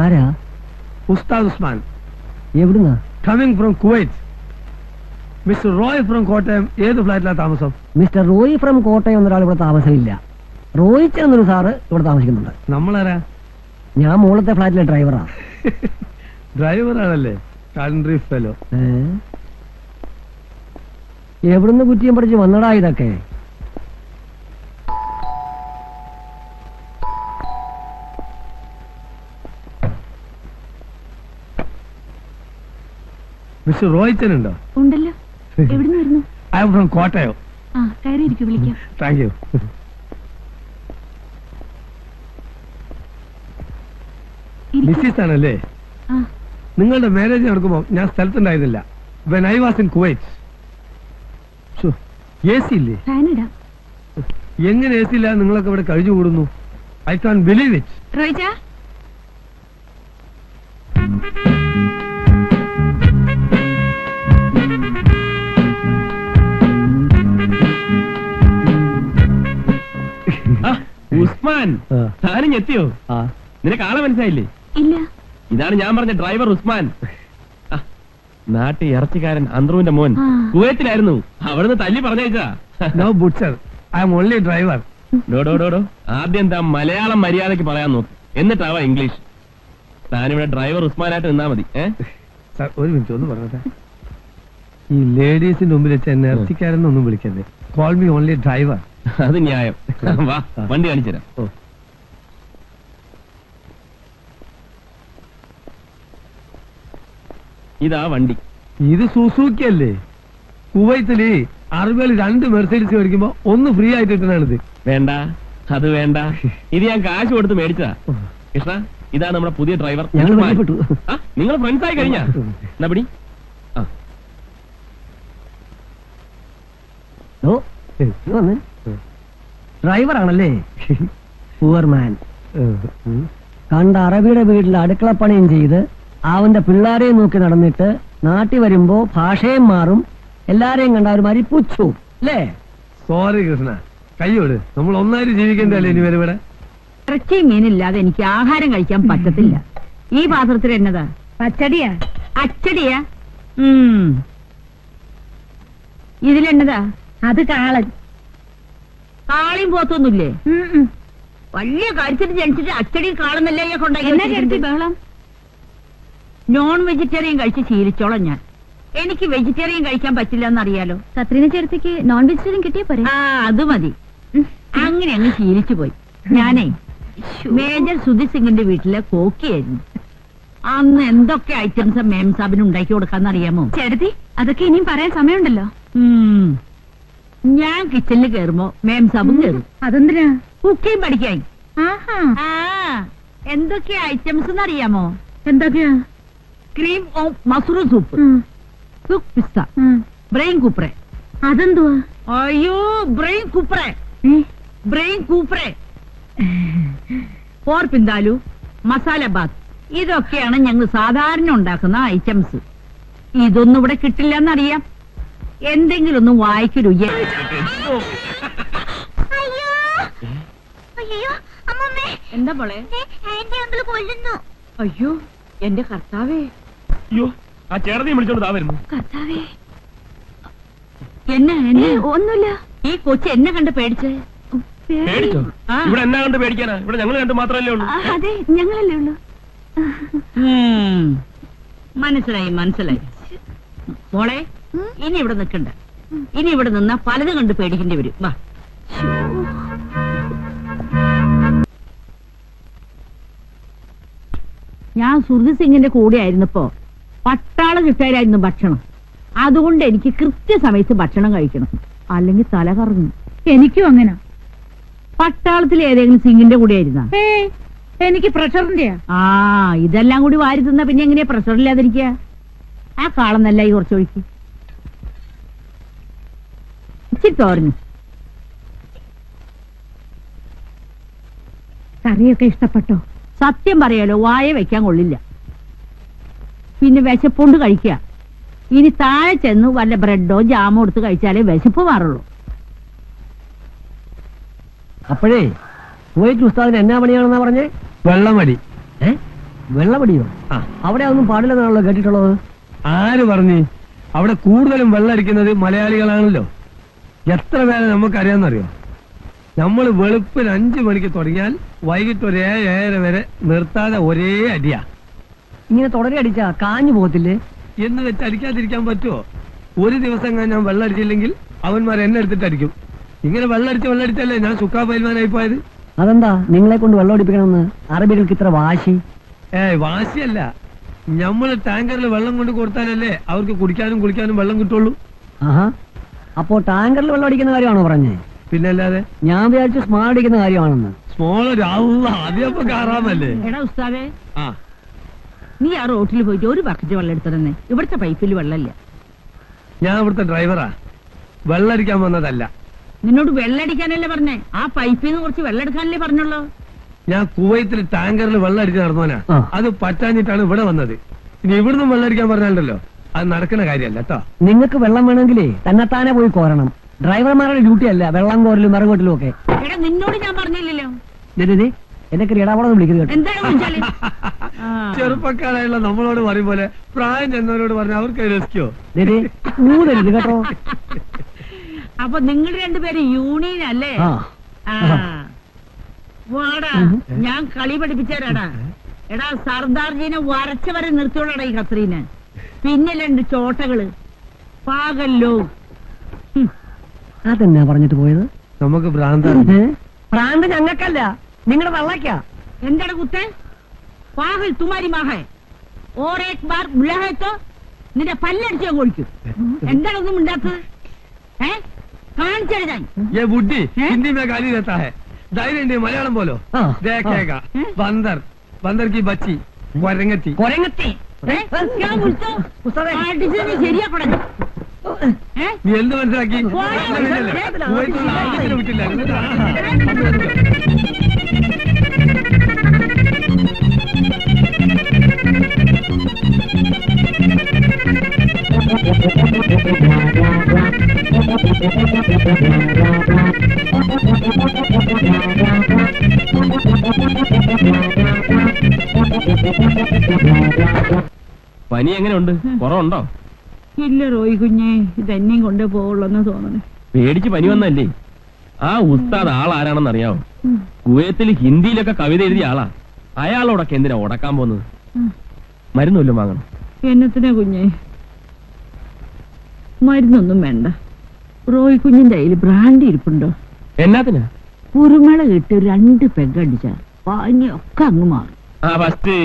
ആരാ? ഉസ്താദ് ഉസ്മാൻ. എവിടുന്നാ? Coming from Kuwait. Mister Roy from Kottayam ഏത് ഫ്ലാറ്റിലാണ് താമസം? മിസ്റ്റർ റോയ് ഫ്രം കോട്ടയം എന്നൊരാൾ ഇവിടെ താമസമില്ല. റോയിച്ച് എന്നൊരു സാറ് ഇവിടെ താമസിക്കുന്നുണ്ട്. നമ്മളാരാ? ഞാൻ മുകളത്തെ ഫ്ലാറ്റിലെ ഡ്രൈവറാ. ഡ്രൈവറാണല്ലേ? Country fellow. എവിടുന്ന് കുറ്റിയും പഠിച്ച് വന്നടാ ഇതൊക്കെ? മിസ്റ്റർ റോയിച്ചനുണ്ടോ? ഉണ്ടല്ലോ. എവിടുന്ന് വരുന്നു? I'm from Kottayam. ആ, കയറിയിരിക്കും, വിളിക്കാം. Thank you. മിസ്സിസ് ആണല്ലേ? ആ, നിങ്ങളുടെ മാരേജ് നടക്കുമ്പോൾ ഞാൻ സ്ഥലത്തുണ്ടായിരുന്നില്ല. When I was in Kuwait. A C ഇല്ലേ? ഫാൻ ഇടാം. എങ്ങനെ എ സി ഇല്ല നിങ്ങളൊക്കെ ഇവിടെ കഴിഞ്ഞു കൂടുന്നു? I can believe it. റോയിച്ചാ, ഉസ്മാൻ, താനും എത്തിയോ? നിനക്ക് ആളെ മനസ്സിലായില്ലേ? ഇല്ല. ഇതാണ് ഞാൻ പറഞ്ഞ ഡ്രൈവർ ഉസ്മാൻ. നാട്ടിൽ ഇറച്ചിക്കാരൻ അന്ത്രുവിന്റെ മോൻ. ആ. കുവൈത്തിലായിരുന്നു, അവിടുന്ന് തല്ലി പറഞ്ഞേച്ചാ. നോ ബുട്സർ, ഐ ആം ഓൺലി ഡ്രൈവർ. ഡോ ആദ്യം എന്താ മലയാളം മര്യാദക്ക് പറയാൻ നോക്ക്, എന്നിട്ടാവാ ഇംഗ്ലീഷ്. താനിവിടെ ഡ്രൈവർ ഉസ്മാനായിട്ട് നിന്നാ മതി. സാർ ഒരു മിനിറ്റ് ഒന്ന് പറഞ്ഞേ. ഈ ലേഡീസിന്റെ മുമ്പിൽ വെച്ച് എന്നെ ഇറച്ചിക്കാരെന്നൊന്നും വിളിക്കരുത്. Call me only driver. അത് ന്യായം. വാ, വണ്ടി കാണിച്ചുതരാം. ഇതാ വണ്ടി. ഇത് സുസൂക്കി അല്ലേ? കുവൈത്തില് അറബികൾ 2 മെർസൈഡീസ് മേടിക്കുമ്പോ 1 ഫ്രീ ആയിട്ട് കിട്ടുന്നതാണിത്. വേണ്ട, അത് വേണ്ട. ഇത് ഞാൻ കാശ് കൊടുത്ത് മേടിച്ചതാ. കൃഷ്ണ, ഇതാ നമ്മുടെ പുതിയ ഡ്രൈവർ. നിങ്ങൾ ഫ്രണ്ട്സ് ആയി കഴിഞ്ഞാ? എന്നാ പിടി. ഡ്രൈവർ ആണല്ലേ? പൂവർ മാൻ. കണ്ട അറബിയുടെ വീട്ടിൽ അടുക്കളപ്പണിയും ചെയ്ത് അവന്റെ പിള്ളേരെയും നോക്കി നടന്നിട്ട് നാട്ടിൽ വരുമ്പോ ഭാഷയും മാറും, എല്ലാരെയും കണ്ട ഒരു മാതിരി പുച്ഛവും അല്ലേ? സോറി കൃഷ്ണ, കയ്യോട്. നമ്മൾ ഒന്നായിട്ട് ജീവിക്കണ്ടല്ലേ ഇനി വരെ ഇവിടെ? ഇറച്ചിയും മീനില്ലാതെ എനിക്ക് ആഹാരം കഴിക്കാൻ പറ്റത്തില്ല. ഈ പാത്രത്തിൽ എന്നതാ? പച്ചടിയാ? അച്ചടിയാ? ഇതിലെന്നതാ? അത് കാളൻ. കാളിയും പോത്തൊന്നുമില്ലേ? വലിയ കാര്യത്തിന് ജനിച്ചിട്ട് അച്ചടി കാളെന്നല്ലേ കൊണ്ടാക്കി ബഹളം. നോൺ വെജിറ്റേറിയൻ കഴിച്ച് ശീലിച്ചോളാം ഞാൻ. എനിക്ക് വെജിറ്റേറിയൻ കഴിക്കാൻ പറ്റില്ല എന്നറിയാലോ. കത്രീന ചേർത്തിക്ക് നോൺ വെജിറ്റേറിയൻ കിട്ടിയ പോരെ? ആ, അത് മതി. അങ്ങനെ അങ്ങ് ശീലിച്ചു പോയി. ഞാനേ മേജർ സുധി സിംഗിന്റെ വീട്ടിലെ കോക്കിയായിരുന്നു. അന്ന് എന്തൊക്കെ ഐറ്റംസ് മേം സാബിന് ഉണ്ടാക്കി കൊടുക്കാന്നറിയാമോ? ചേട്ടത്തി, അതൊക്കെ ഇനിയും പറയാൻ സമയമുണ്ടല്ലോ. ഞാൻ കിച്ചണിൽ കയറുമ്പോ മേം സാബും കയറും. അതെന്തിനാ? കുക്കിംഗ് പഠിക്കാൻ. ആഹാ. എന്തൊക്കെയാ ഐറ്റംസ് എന്നറിയാമോ? എന്തൊക്കെയാ? ക്രീം ഓഫ് മഷ്റൂം സൂപ്പ്, സുക്ക് പിസ്ത, ബ്രെയിൻ കൂപ്രെ. അതെന്തുവാ? അയ്യോ, ബ്രെയിൻ കൂപ്രെ, ബ്രെയിൻ കൂപ്രെ, പോർ പിന്താലു, മസാല ബാത്ത്. ഇതൊക്കെയാണ് ഞങ്ങൾ സാധാരണ ഉണ്ടാക്കുന്ന ഐറ്റംസ്. ഇതൊന്നും ഇവിടെ കിട്ടില്ല എന്നറിയാം. എന്തെങ്കിലും ഒന്നും വായിക്കൊരു. എന്താ പോളെ? അയ്യോ, എന്റെ കർത്താവേ. അയ്യോ, ആ ചേട്ടനെ വിളിച്ചോണ്ട് താ വരുന്നു. കർത്താവേ. എന്നെ ഒന്നുമില്ല. ഈ കൊച്ചു എന്നെ കണ്ട് പേടിച്ചേ. പേടിച്ചോ? ഇവിടെ എന്നാ കണ്ട് പേടിക്കാനാ? ഇവിടെ ഞങ്ങൾ കണ്ട് മാത്രല്ലേ ഉള്ളൂ. അതെ, ഞങ്ങളല്ലേ ഉള്ളൂ. മനസ്സിലായി മനസ്സിലായി. മോളെ, ഇനി ഇവിടെ നിൽക്കണ്ട. ഇനി ഇവിടെ നിന്നാ പലതും കണ്ട് പേടിക്കേണ്ടി വരും. വാ. ഞാൻ സുർജി സിംഗിന്റെ കൂടെ ആയിരുന്നപ്പോ പട്ടാള കിട്ടായിരുന്നു ഭക്ഷണം. അതുകൊണ്ട് എനിക്ക് കൃത്യസമയത്ത് ഭക്ഷണം കഴിക്കണം, അല്ലെങ്കിൽ തല കറങ്ങും. എനിക്കും അങ്ങനെ. പട്ടാളത്തിൽ ഏതെങ്കിലും സിംഗിന്റെ കൂടെ ആയിരുന്ന? എനിക്ക് പ്രഷറിന്റെയാ. ഇതെല്ലാം കൂടി വാരി തിന്ന പിന്നെ എങ്ങനെയാ പ്രഷർ ഇല്ലാതിരിക്കുക? ആ കാളന്നല്ല ഈ കുറച്ചൊഴിക്ക്. ഇച്ചിരി തോരഞ്ഞു. കറിയൊക്കെ ഇഷ്ടപ്പെട്ടോ? സത്യം പറയാലോ, വായ വെക്കാൻ കൊള്ളില്ല. പിന്നെ വിശപ്പുണ്ട് കഴിക്കുക. ഇനി താഴെ ചെന്ന് വല്ല ബ്രെഡോ ജാമോ എടുത്ത് കഴിച്ചാലേ വിശപ്പ് മാറുള്ളൂ. അപ്പോഴേ കുവൈറ്റ് ഉസ്താദിന് എന്നാ പണിയാണെന്നാ പറഞ്ഞേ? വെള്ളമടി. വെള്ളപടിയോ? ആ. അവിടെ ഒന്നും പാടില്ലെന്നാണല്ലോ കേട്ടിട്ടുള്ളത്. ആര് പറഞ്ഞു? അവിടെ കൂടുതലും വെള്ളമടിക്കുന്നത് മലയാളികളാണല്ലോ. എത്ര പേരെ നമുക്കറിയാമെന്നറിയോ? നമ്മൾ വെളുപ്പിന് 5 മണിക്ക് തുടങ്ങിയാൽ വൈകിട്ട് ഒരു 7-7:30 വരെ നിർത്താതെ ഒരേ അടിയാ. ഇങ്ങനെ തുടരെ അടിച്ചാ കാഞ്ഞു പോകത്തില്ലേ? എന്ന് വെച്ച് അടിക്കാതിരിക്കാൻ പറ്റുമോ? ഒരു ദിവസം ഞാൻ വെള്ളം അടിച്ചില്ലെങ്കിൽ അവന്മാർ എന്നെ എടുത്തിട്ട് അടിക്കും. ഇങ്ങനെ വെള്ളടിച്ചല്ലേ ഞാൻ സുക്കാ പൈൽമാനായി പോയത്. അതെന്താ നിങ്ങളെ കൊണ്ട് വെള്ളം അടിപ്പിക്കണമെന്ന് അറബികൾക്ക് ഇത്ര വാശി? വാശിയല്ല, നമ്മള് ടാങ്കറിൽ വെള്ളം കൊണ്ട് കൊടുത്താലല്ലേ അവർക്ക് കുടിക്കാനും കുളിക്കാനും വെള്ളം കിട്ടുള്ളൂ. ആഹാ, അപ്പോ ടാങ്കറിൽ വെള്ളം അടിക്കുന്ന കാര്യമാണോ പറഞ്ഞേ? പിന്നെ അല്ലാതെ ഞാൻ വിചാരിച്ചു സ്മാൾ അടിക്കുന്ന കാര്യമാണെന്ന്. സ്മോൾ ആദ്യമൊക്കെ കാറാമല്ലേ. എടാ ഉസ്താദേ, ആ, നീ ആ റോട്ടിൽ പോയിട്ട് ഒരു ബക്കറ്റ് വെള്ളം എടുത്തിരുന്നേ. ഇവിടുത്തെ പൈപ്പിൽ വെള്ളമില്ല. ഞാൻ ഇവിടുത്തെ ഡ്രൈവറാ, വെള്ളടിക്കാൻ വന്നതല്ല. നിന്നോട് വെള്ളടിക്കാനല്ലേ പറഞ്ഞേ? ആ പൈപ്പിൽ നിന്ന് കുറച്ച് വെള്ളം എടുക്കാനല്ലേ പറഞ്ഞുള്ളൂ. ഞാൻ കുവൈത്തിൽ ടാങ്കറിൽ വെള്ളം അടിച്ച് നടന്നവനാ. ആ. അത് പറ്റാഞ്ഞിട്ടാണ് ഇവിടെ വന്നത്. ഇനി ഇവിടുന്ന് വെള്ളം അടിക്കാൻ പറഞ്ഞാലോ അത് നടക്കുന്ന കാര്യമല്ല കേട്ടോ. നിങ്ങൾക്ക് വെള്ളം വേണമെങ്കിലേ തന്നെത്താനെ പോയി കോരണം. ഡ്രൈവർമാരുടെ ഡ്യൂട്ടി അല്ല വെള്ളം കോരലും വിറകോട്ടലും ഒക്കെ. എടാ നിന്നോട് ഞാൻ പറഞ്ഞില്ലല്ലോ. എന്നെ ഇടപാടൊന്നും വിളിക്കുന്നത് കേട്ടോ. എന്താണ് വിളിച്ചാല്? ആ. ചെറുപ്പക്കാരായുള്ള നമ്മളോട് പറയും പോലെ പ്രായം ചെന്നവരോട് പറഞ്ഞാൽ അവർക്ക് രസിക്കോ? ഊതരുത് കേട്ടോ. അപ്പൊ നിങ്ങൾ രണ്ടുപേരും യൂണിയൻ അല്ലേ? ആ. ആ. വാടാ, ഞാൻ കളി പഠിപ്പിച്ചാരാടാ. എടാ സർദാർജീനെ വരച്ച വരെ നിർത്തിയോളാടാ ഈ ഖത്രീന്. പിന്നെ 2 ചോട്ടകള് പാകല്ലോ. അതെന്നാ പറഞ്ഞിട്ട് പോയത്? നമുക്ക് ഭ്രാന്താണ്. പ്രാന്ത് ഞങ്ങൾക്കല്ല, നിങ്ങളുടെ തള്ളക്കാ. എന്താണ് കുത്തെ? പാകൽ തുമാരി മാഹേ ഓർ ഏക് ബാർ ബുലാഹേത്തോ നിന്റെ പല്ലടിച്ച് ഞാൻ കൊഴിക്കും. എന്താണ് ഒന്നും മിണ്ടാത്തത്? കാണിച്ചാണ് ഞാൻ. ये बुड्ढी हिंदी में गाली देता है, धैर्य मलयालम बोलो. हाँ, देखेगा बंदर, बंदर की बच्ची കൊരങ്ങത്തി. കൊരങ്ങത്തി. ഞാൻ വിളിച്ചോ? അടിച്ച് നീ ശരിയാക്കണം. നീ എന്ത് മനസ്സിലാക്കി? കുവൈത്തിലുള്ള ആദ്യത്തിന് വിട്ടില്ല. പനി എങ്ങനെയുണ്ട്? കുറവുണ്ടോ? ഇല്ല റോയ് കുഞ്ഞെ, ഇതെന്നെയും കൊണ്ടേ പോവുള്ളെന്ന് തോന്നണേ. പേടിച്ച് പനി വന്നല്ലേ? ആ ഉസ്താദ് ആളാരാണെന്ന് അറിയാവോ? കുവൈത്തിൽ ഹിന്ദിയിലൊക്കെ കവിത എഴുതിയ ആളാ. അയാളോടൊക്കെ എന്തിനാ ഉടക്കാൻ പോകുന്നത്? മരുന്നൊല്ലും വാങ്ങണം. എന്നത്തിനാ കുഞ്ഞെ? മരുന്നൊന്നും വേണ്ട. റോയ് കുഞ്ഞിന്റെ കയ്യിൽ ബ്രാൻഡി ഇരിപ്പുണ്ടോ? എന്നാത്തിനാ? കുരുമള ഇട്ട് 2 പെഗടിച്ച പനിയൊക്കെ അങ്ങ് മാറും. ആ ഫസ്റ്റ്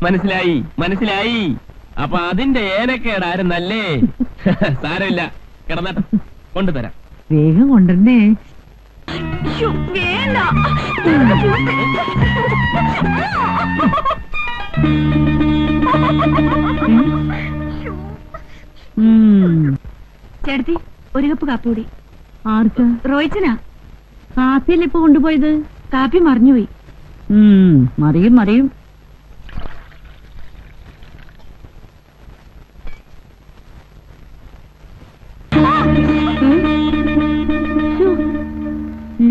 മനസ്സിലായി. അപ്പൊ അതിന്റെ ഏനക്കേടായിരുന്നല്ലേ? സാരമില്ല, കിടന്നട്ടെ, കൊണ്ടുതരാം. വേഗം കൊണ്ടുവരണേ. ചേട്ടത്തി, ഒരു കപ്പ് കാപ്പി കൂടി. ആർക്കാ? റോയിച്ചനാ. കാപ്പിയല്ലേ ഇപ്പൊ കൊണ്ടുപോയത്? കാപ്പി മറിഞ്ഞുപോയി. മറിയും.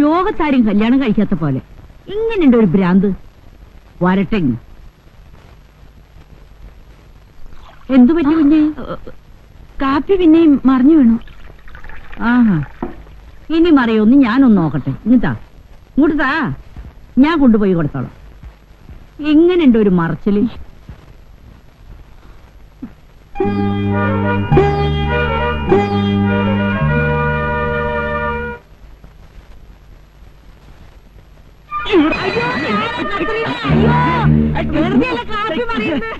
ലോകത്താരും കല്യാണം കഴിക്കാത്ത പോലെ ഇങ്ങനെയുണ്ട് ഒരു ഭ്രാന്ത്. വരട്ടെ. എന്തു പറ്റി കുഞ്ഞെ? കാപ്പി പിന്നെയും മറിഞ്ഞു വീണു. ആഹാ, ഇനി മറിയൊന്ന് ഞാനൊന്ന് നോക്കട്ടെ. ഇങ്ങോട്ട് താ, ഞാൻ കൊണ്ടുപോയി കൊടുത്തോളാം. ഇങ്ങനെയുണ്ട് ഒരു മറച്ചില്. കാപ്പി മറിയുന്നത്.